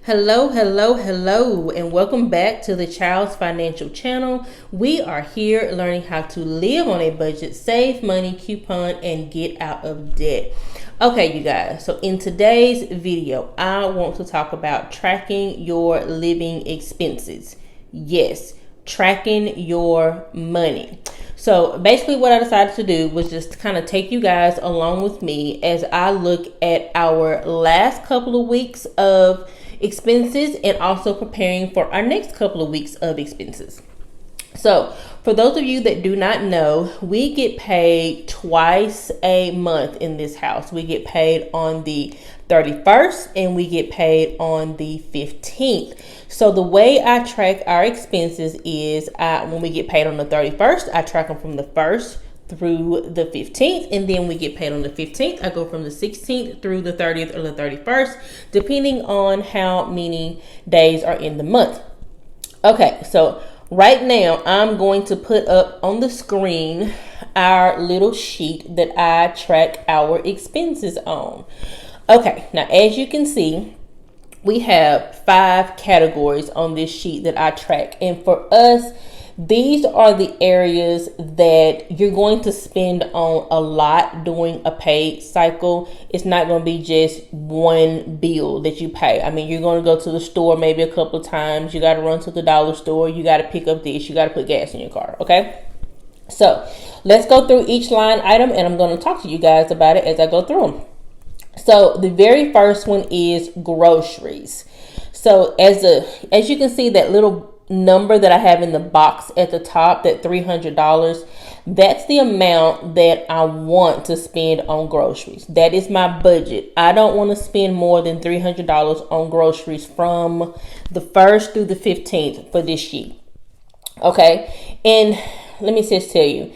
Hello, hello, hello, and welcome back to the Child's Financial Channel. We are here learning how to live on a budget, save money, coupon, and get out of debt. Okay, you guys, so in today's video, I want to talk about tracking your living expenses. Yes, tracking your money. So basically what I decided to do was just kind of take you guys along with me as I look at our last couple of weeks of expenses and also preparing for our next couple of weeks of expenses. So for those of you that do not know, we get paid twice a month in this house. We get paid on the 31st and we get paid on the 15th. So the way I track our expenses is when we get paid on the 31st, I track them from the 1st through the 15th, and then we get paid on the 15th. I go from the 16th through the 30th or the 31st, depending on how many days are in the month. Okay, so right now I'm going to put up on the screen our little sheet that I track our expenses on. Okay, now as you can see, we have 5 categories on this sheet that I track, and for us, these are the areas that you're going to spend on a lot during a pay cycle. It's not going to be just one bill that you pay. I mean, you're going to go to the store maybe a couple of times. You got to run to the dollar store. You got to pick up this. You got to put gas in your car. Okay. So let's go through each line item, and I'm going to talk to you guys about it as I go through them. So the very first one is groceries. So as you can see, that little number that I have in the box at the top, that $300, that's the amount that I want to spend on groceries. That is my budget. I don't want to spend more than $300 on groceries from the 1st through the 15th for this sheet. Okay, and let me just tell you,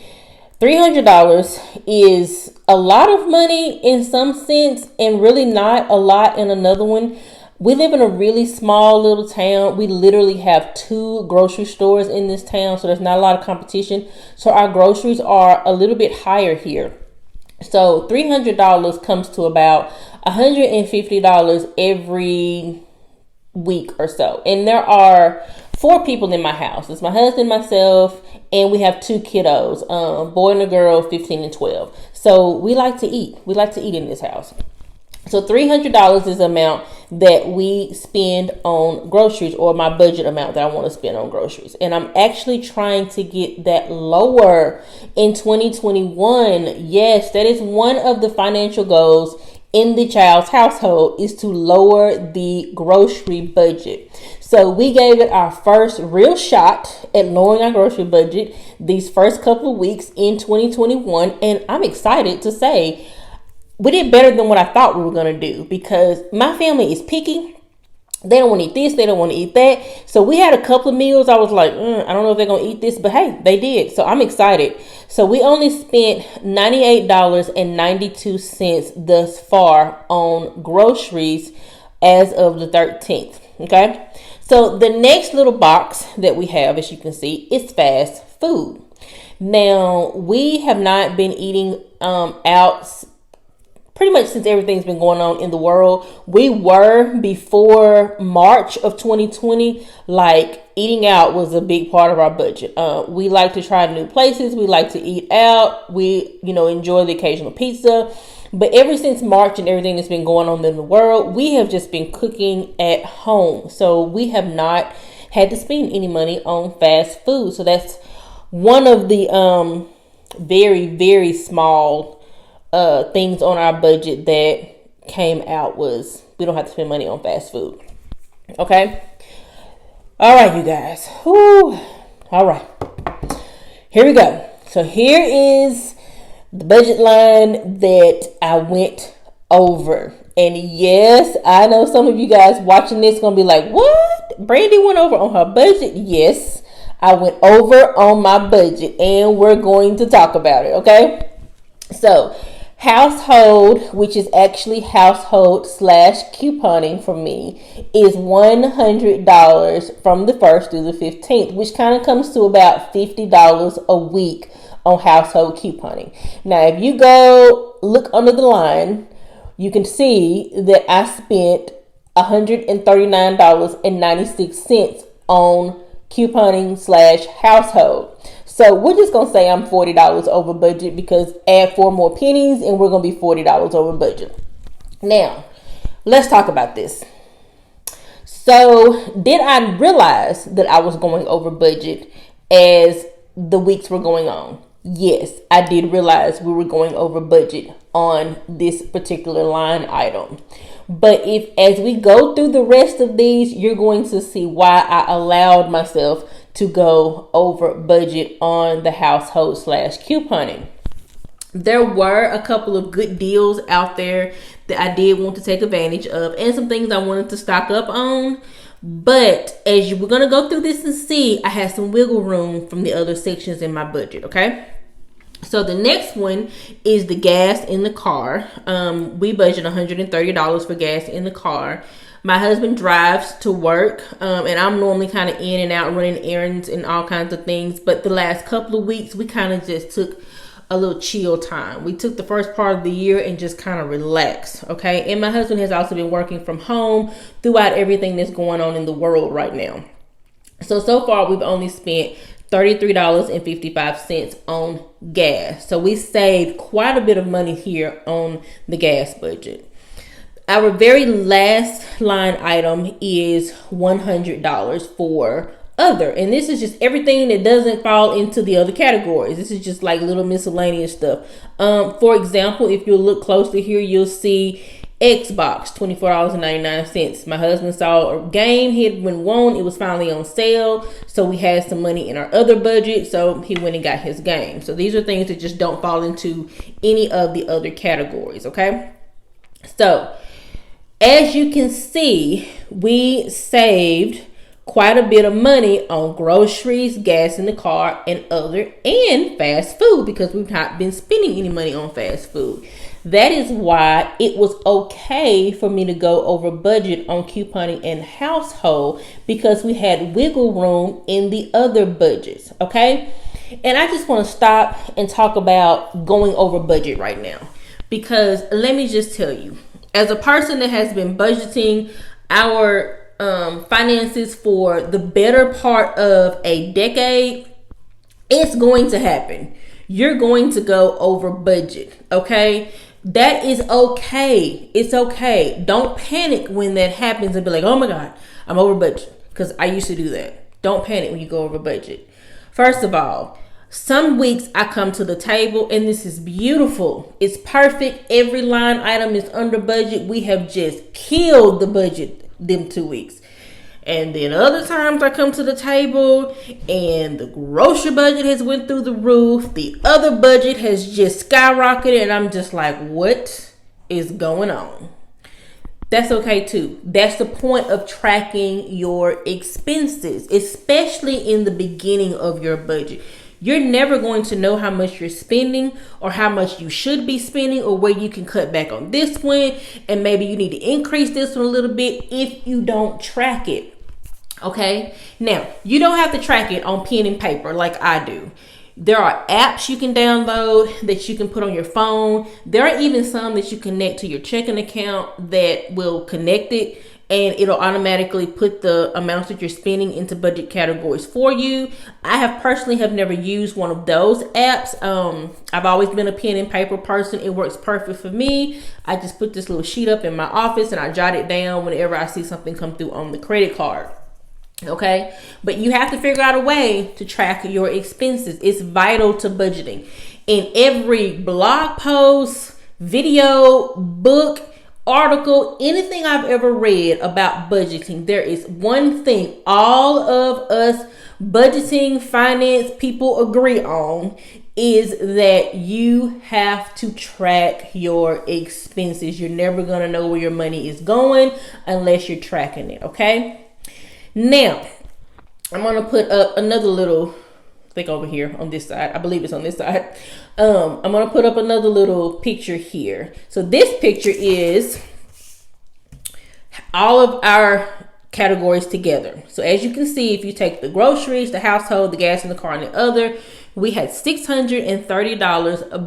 $300 is a lot of money in some sense and really not a lot in another one. We live in a really small little town. We literally have 2 grocery stores in this town, so there's not a lot of competition. So our groceries are a little bit higher here. So $300 comes to about $150 every week or so. And there are 4 people in my house. It's my husband, myself, and we have 2 kiddos, boy and a girl, 15 and 12. So we like to eat. We like to eat in this house. So $300 is the amount that we spend on groceries, or my budget amount that I want to spend on groceries. And I'm actually trying to get that lower in 2021. Yes, that is one of the financial goals in the child's household, is to lower the grocery budget. So we gave it our first real shot at lowering our grocery budget these first couple of weeks in 2021. And I'm excited to say we did better than what I thought we were going to do, because my family is picky. They don't want to eat this. They don't want to eat that. So we had a couple of meals. I was like, I don't know if they're going to eat this, but hey, they did. So I'm excited. So we only spent $98.92 thus far on groceries as of the 13th. Okay. So the next little box that we have, as you can see, is fast food. Now, we have not been eating out pretty much since everything's been going on in the world. We were, before March of 2020, like, eating out was a big part of our budget. We like to try new places. We like to eat out. We, enjoy the occasional pizza. But ever since March and everything that's been going on in the world, we have just been cooking at home. So we have not had to spend any money on fast food. So that's one of the very, very small things on our budget that came out, was we don't have to spend money on fast food. Okay. All right, you guys. Whew. All right. Here we go. So here is the budget line that I went over. And yes, I know some of you guys watching this going to be like, what? Brandy went over on her budget? Yes, I went over on my budget, and we're going to talk about it. Okay. So household, which is actually household / couponing for me, is $100 from the 1st through the 15th, which kind of comes to about $50 a week on household couponing. Now, if you go look under the line, you can see that I spent $139.96 on couponing / household. So we're just going to say I'm $40 over budget, because add 4 more pennies and we're going to be $40 over budget. Now, let's talk about this. So did I realize that I was going over budget as the weeks were going on? Yes, I did realize we were going over budget on this particular line item. But as we go through the rest of these, you're going to see why I allowed myself to go over budget on the household / couponing. There were a couple of good deals out there that I did want to take advantage of, and some things I wanted to stock up on. But as we're going to go through this and see, I had some wiggle room from the other sections in my budget, okay? So the next one is the gas in the car. We budget $130 for gas in the car. My husband drives to work, and I'm normally kind of in and out running errands and all kinds of things. But the last couple of weeks, we kind of just took a little chill time. We took the first part of the year and just kind of relaxed, okay? And my husband has also been working from home throughout everything that's going on in the world right now. So far, we've only spent $33.55 on gas. So we saved quite a bit of money here on the gas budget. Our very last line item is $100 for other. And this is just everything that doesn't fall into the other categories. This is just like little miscellaneous stuff. For example, if you look closely here, you'll see Xbox, $24.99. My husband saw a game he had won. It was finally on sale. So we had some money in our other budget. So he went and got his game. So these are things that just don't fall into any of the other categories. Okay. So as you can see, we saved quite a bit of money on groceries, gas in the car, and fast food, because we've not been spending any money on fast food. That is why it was okay for me to go over budget on couponing and household, because we had wiggle room in the other budgets, okay? And I just want to stop and talk about going over budget right now, because let me just tell you, as a person that has been budgeting our finances for the better part of a decade, it's going to happen. You're going to go over budget, okay? That is okay. It's okay. Don't panic when that happens and be like, oh my God, I'm over budget, because I used to do that. Don't panic when you go over budget. First of all, some weeks I come to the table and this is beautiful. It's perfect. Every line item is under budget. We have just killed the budget them 2 weeks. And then other times I come to the table and the grocery budget has went through the roof. The other budget has just skyrocketed and I'm just like, what is going on? That's okay too. That's the point of tracking your expenses, especially in the beginning of your budget. You're never going to know how much you're spending or how much you should be spending or where you can cut back on this one. And maybe you need to increase this one a little bit if you don't track it. Okay. Now, you don't have to track it on pen and paper like I do. There are apps you can download that you can put on your phone. There are even some that you connect to your checking account that will connect it, and it'll automatically put the amounts that you're spending into budget categories for you. I have never used one of those apps. I've always been a pen and paper person. It works perfect for me. I just put this little sheet up in my office and I jot it down whenever I see something come through on the credit card. Okay, but you have to figure out a way to track your expenses. It's vital to budgeting. In every blog post, video, book, article, anything I've ever read about budgeting, there is one thing all of us budgeting finance people agree on, is that you have to track your expenses. You're never going to know where your money is going unless you're tracking it. Okay. Now, I'm going to put up another little thing over here on this side. I believe it's on this side. I'm going to put up another little picture here. So this picture is all of our categories together. So as you can see, if you take the groceries, the household, the gas in the car, and the other, we had $630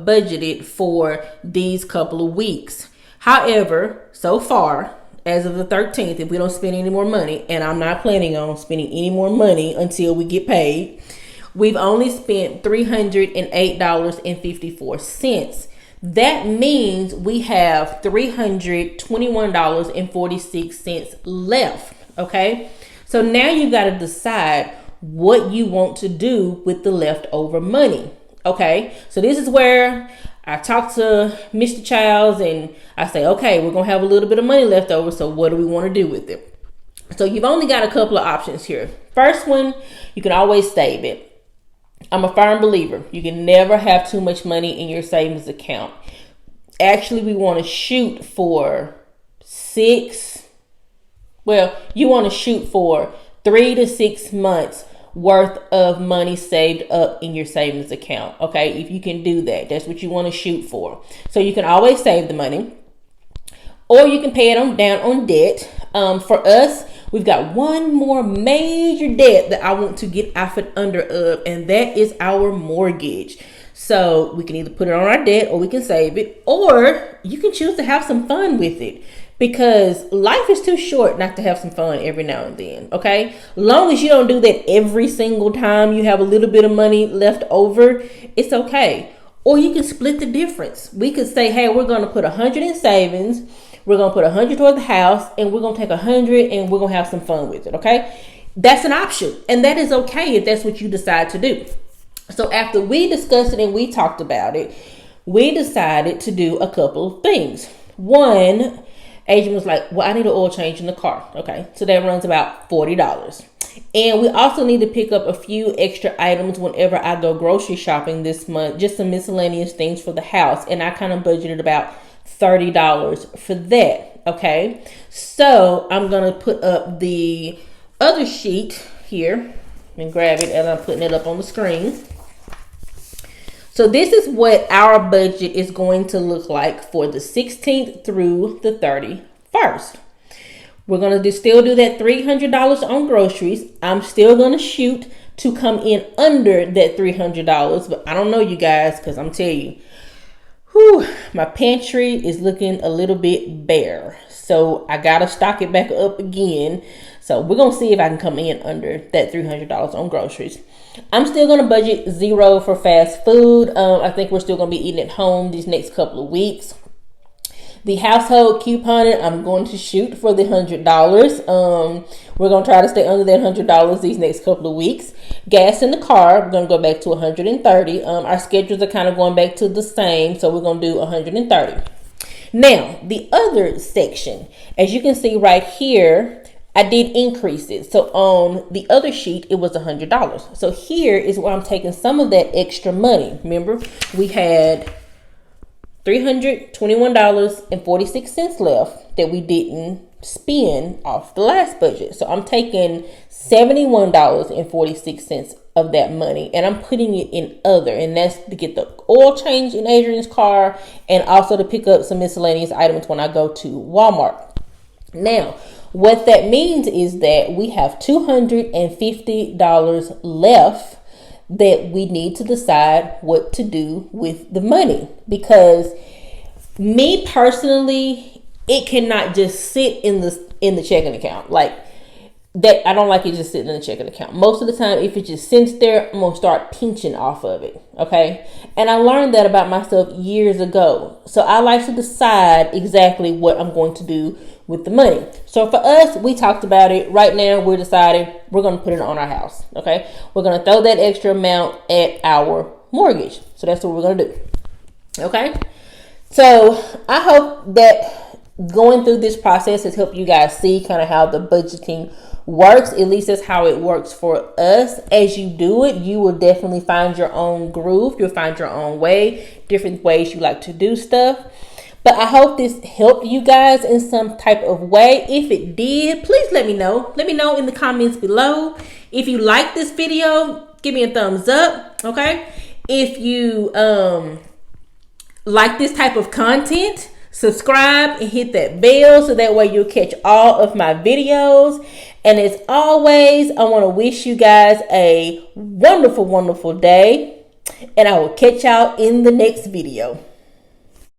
budgeted for these couple of weeks. However, so far, as of the 13th, if we don't spend any more money, and I'm not planning on spending any more money until we get paid, we've only spent $308.54. That means we have $321.46 left. Okay. So now you got to decide what you want to do with the leftover money. Okay. So this is where I talk to Mr. Childs and I say, okay, we're going to have a little bit of money left over. So what do we want to do with it? So you've only got a couple of options here. First one, you can always save it. I'm a firm believer. You can never have too much money in your savings account. Actually, we want to shoot for 3 to 6 months worth of money saved up in your savings account. Okay, if you can do that, that's what you want to shoot for. So you can always save the money, or you can pay it down on debt. For us, we've got one more major debt that I want to get out from under of, and that is our mortgage. So we can either put it on our debt, or we can save it, or you can choose to have some fun with it, because life is too short not to have some fun every now and then. Okay, long as you don't do that every single time you have a little bit of money left over, it's okay. Or you can split the difference. We could say, hey, we're going to put 100 in savings. We're going to put 100 toward the house, and we're going to take 100 and we're going to have some fun with it. Okay. That's an option. And that is okay if that's what you decide to do. So after we discussed it and we talked about it, we decided to do a couple of things. One, Adrian was like, well, I need an oil change in the car. Okay. So that runs about $40. And we also need to pick up a few extra items whenever I go grocery shopping this month, just some miscellaneous things for the house. And I kind of budgeted about $30 for that. Okay. So I'm going to put up the other sheet here and grab it, and I'm putting it up on the screen. So this is what our budget is going to look like for the 16th through the 31st. We're going to still do that $300 on groceries. I'm still going to shoot to come in under that $300, but I don't know, you guys, because I'm telling you, my pantry is looking a little bit bare. So I got to stock it back up again. So we're going to see if I can come in under that $300 on groceries. I'm still going to budget $0 for fast food. I think we're still going to be eating at home these next couple of weeks. The household couponing, I'm going to shoot for the $100. We're going to try to stay under that $100 these next couple of weeks. Gas in the car, we're going to go back to $130. Our schedules are kind of going back to the same, so we're going to do $130. Now, the other section, as you can see right here, I did increase it. So on the other sheet, it was $100. So here is where I'm taking some of that extra money. Remember, we had $321.46 left that we didn't spend off the last budget. So I'm taking $71.46 of that money, and I'm putting it in other, and that's to get the oil change in Adrian's car, and also to pick up some miscellaneous items when I go to Walmart. Now, what that means is that we have $250 left that we need to decide what to do with the money, because me personally, it cannot just sit in the checking account like that. I don't like it just sitting in the checking account. Most of the time, if it just sits there, I'm gonna start pinching off of it. Okay, and I learned that about myself years ago. So I like to decide exactly what I'm going to do with the money. So for us, we talked about it. Right now, we're deciding we're going to put it on our house. Okay, we're going to throw that extra amount at our mortgage. So that's what we're going to do. Okay, so I hope that going through this process has helped you guys see kind of how the budgeting works. At least that's how it works for us. As you do it, you will definitely find your own groove. You'll find your own way, different ways you like to do stuff. But I hope this helped you guys in some type of way. If it did, please let me know. Let me know in the comments below. If you like this video, give me a thumbs up, okay? If you like this type of content, subscribe and hit that bell so that way you'll catch all of my videos. And as always, I want to wish you guys a wonderful, wonderful day. And I will catch y'all in the next video.